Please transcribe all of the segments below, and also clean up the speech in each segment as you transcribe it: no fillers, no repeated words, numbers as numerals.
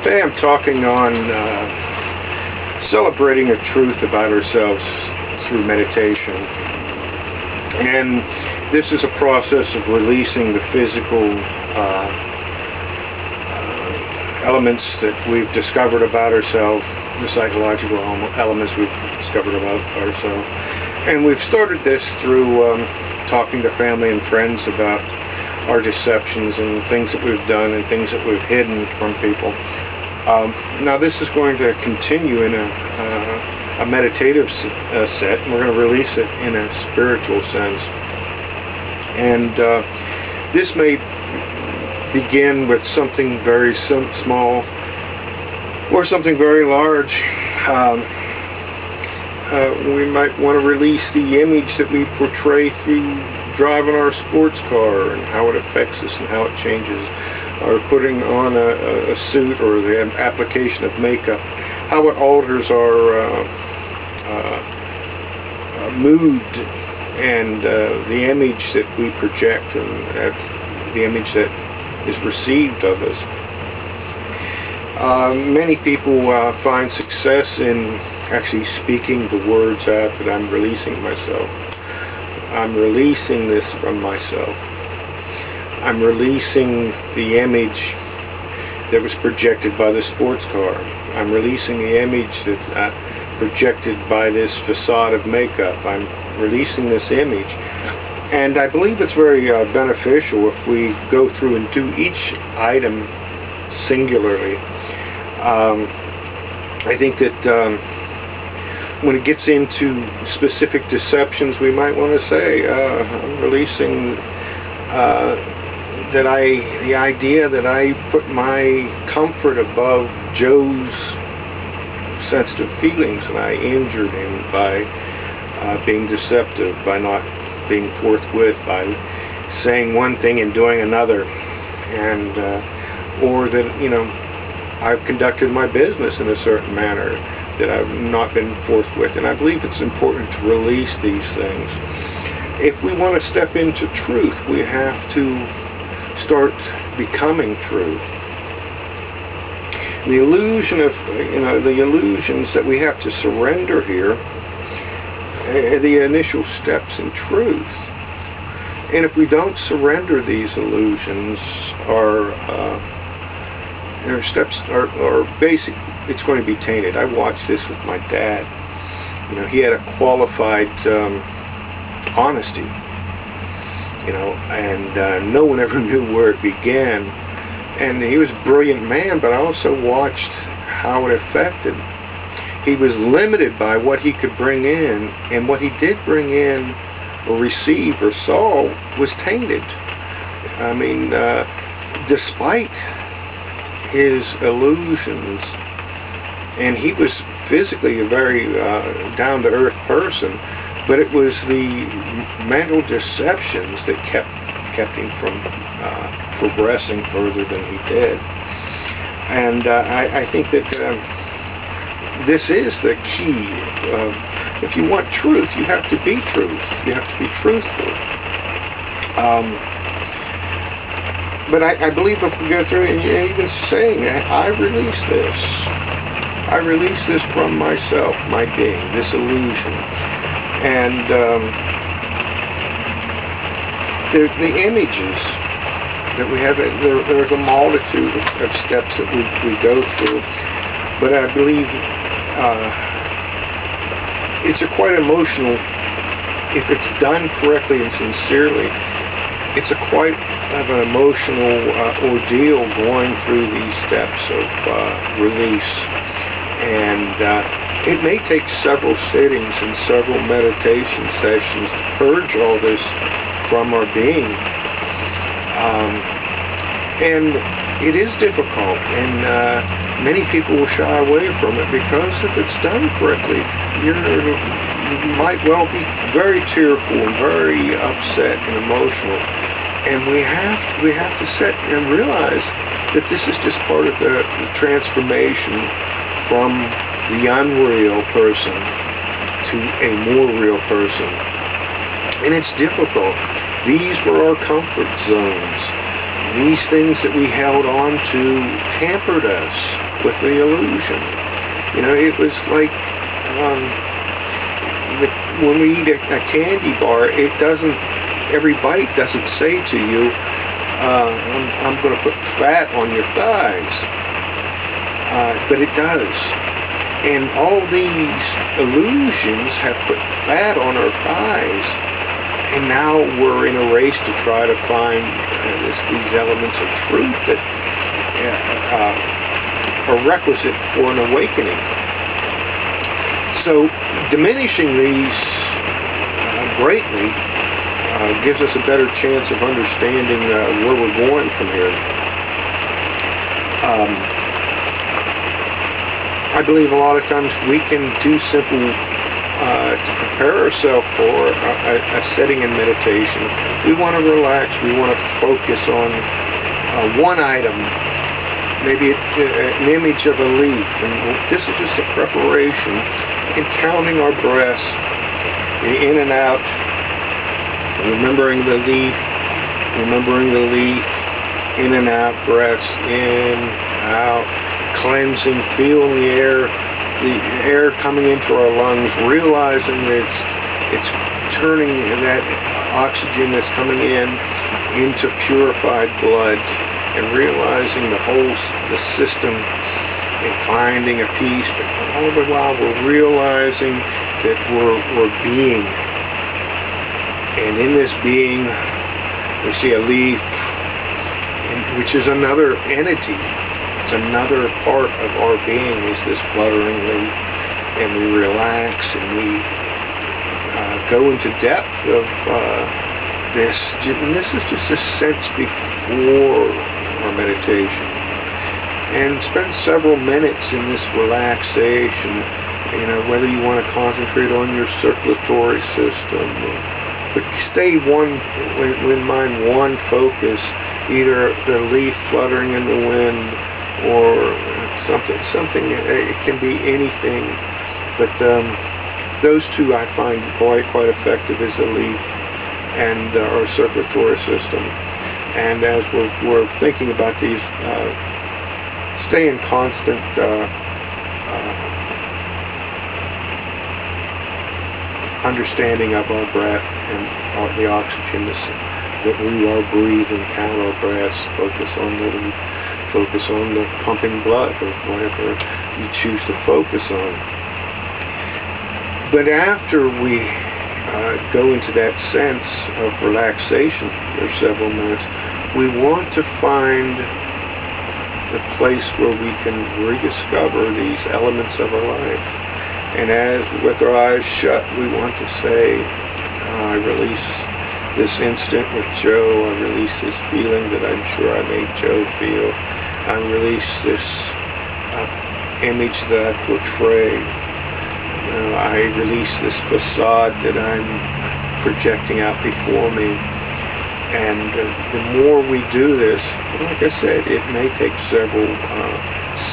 Today I'm talking on celebrating a truth about ourselves through meditation. And this is a process of releasing the physical elements that we've discovered about ourselves, the psychological elements we've discovered about ourselves. And we've started this through talking to family and friends about our deceptions and things that we've done and things that we've hidden from people. Now this is going to continue in a meditative set, and we're going to release it in a spiritual sense. And this may begin with something very small or something very large. We might want to release the image that we portray through driving our sports car and how it affects us and how it changes, or putting on a suit or the application of makeup, how it alters our mood and the image that we project and the image that is received of us. Many people find success in actually speaking the words out that I'm releasing myself. I'm releasing this from myself. I'm releasing the image that was projected by the sports car. I'm releasing the image that's projected by this facade of makeup. I'm releasing this image. And I believe it's very beneficial if we go through and do each item singularly. I think that when it gets into specific deceptions, we might want to say, I'm releasing the idea that I put my comfort above Joe's sensitive feelings, and I injured him by being deceptive, by not being forthwith, by saying one thing and doing another, and or that, I've conducted my business in a certain manner, that I've not been forthwith. And I believe it's important to release these things. If we want to step into truth, we have to start becoming truth. The illusion of, the illusions that we have to surrender here are the initial steps in truth. And if we don't surrender these illusions, our steps are basic. It's going to be tainted. I watched this with my dad. He had a qualified honesty, and no one ever knew where it began. And he was a brilliant man, but I also watched how it affected. He was limited by what he could bring in, and what he did bring in or receive or saw was tainted. I mean, despite his illusions, and he was physically a very down-to-earth person, but it was the mental deceptions that kept him from progressing further than he did. And I think that this is the key. If you want truth, you have to be truth. You have to be truthful. But I believe if we go through and even saying, I release this. I release this from myself, my being, this illusion. And the images that we have, there's a multitude of steps that we go through. But I believe it's quite emotional. If it's done correctly and sincerely, it's quite of an emotional ordeal going through these steps of release. And it may take several sittings and several meditation sessions to purge all this from our being. And it is difficult, and many people will shy away from it because if it's done correctly, you might well be very tearful and very upset and emotional. And we have to sit and realize that this is just part of the transformation from the unreal person to a more real person. And it's difficult. These were our comfort zones. these things that we held on to tampered us with the illusion. You know, it was like when we eat a candy bar, every bite doesn't say to you, I'm going to put fat on your thighs. But it does. And all these illusions have put fat on our thighs. And now we're in a race to try to find these elements of truth that are requisite for an awakening. So diminishing these greatly gives us a better chance of understanding where we're going from here. I believe a lot of times we can do simple to prepare ourselves for a setting in meditation. We want to relax. We want to focus on one item, maybe an image of a leaf. And this is just a preparation in counting our breaths in and out, remembering the leaf, in and out breaths, in, out, cleansing, feeling the air coming into our lungs, realizing that it's turning that oxygen that's coming in into purified blood, and realizing the system and finding a peace, but all the while we're realizing that we're being. And in this being, we see a leaf, which is another entity. It's another part of our being, is this fluttering leaf. And we relax, and we go into depth of this. And this is just a sense before our meditation. And spend several minutes in this relaxation, you know, whether you want to concentrate on your circulatory system, but stay in mind one focus, either the leaf fluttering in the wind or something. It can be anything, but those two I find quite effective, is the leaf and our circulatory system. And as we're thinking about these, stay in constant understanding of our breath and the oxygen that we are breathing. Count our breaths, focus on the pumping blood, or whatever you choose to focus on. But after we go into that sense of relaxation for several minutes, we want to find the place where we can rediscover these elements of our life. And as with our eyes shut, we want to say, I release this instant with Joe. I release this feeling that I'm sure I made Joe feel. I release this image that I portrayed. I release this facade that I'm projecting out before me. And the more we do this, like I said, it may take several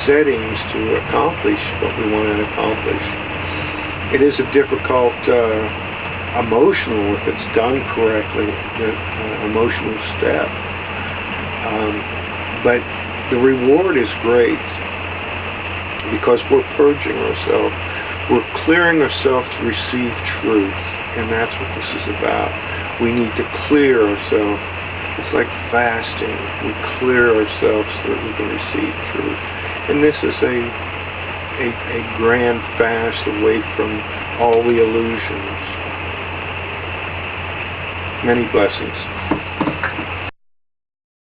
settings to accomplish what we want to accomplish. It is a difficult emotional, if it's done correctly, emotional step. But the reward is great, because we're purging ourselves. We're clearing ourselves to receive truth, and that's what this is about. We need to clear ourselves. It's like fasting. We clear ourselves so that we can receive truth. And this is a grand fast away from all the illusions. Many blessings.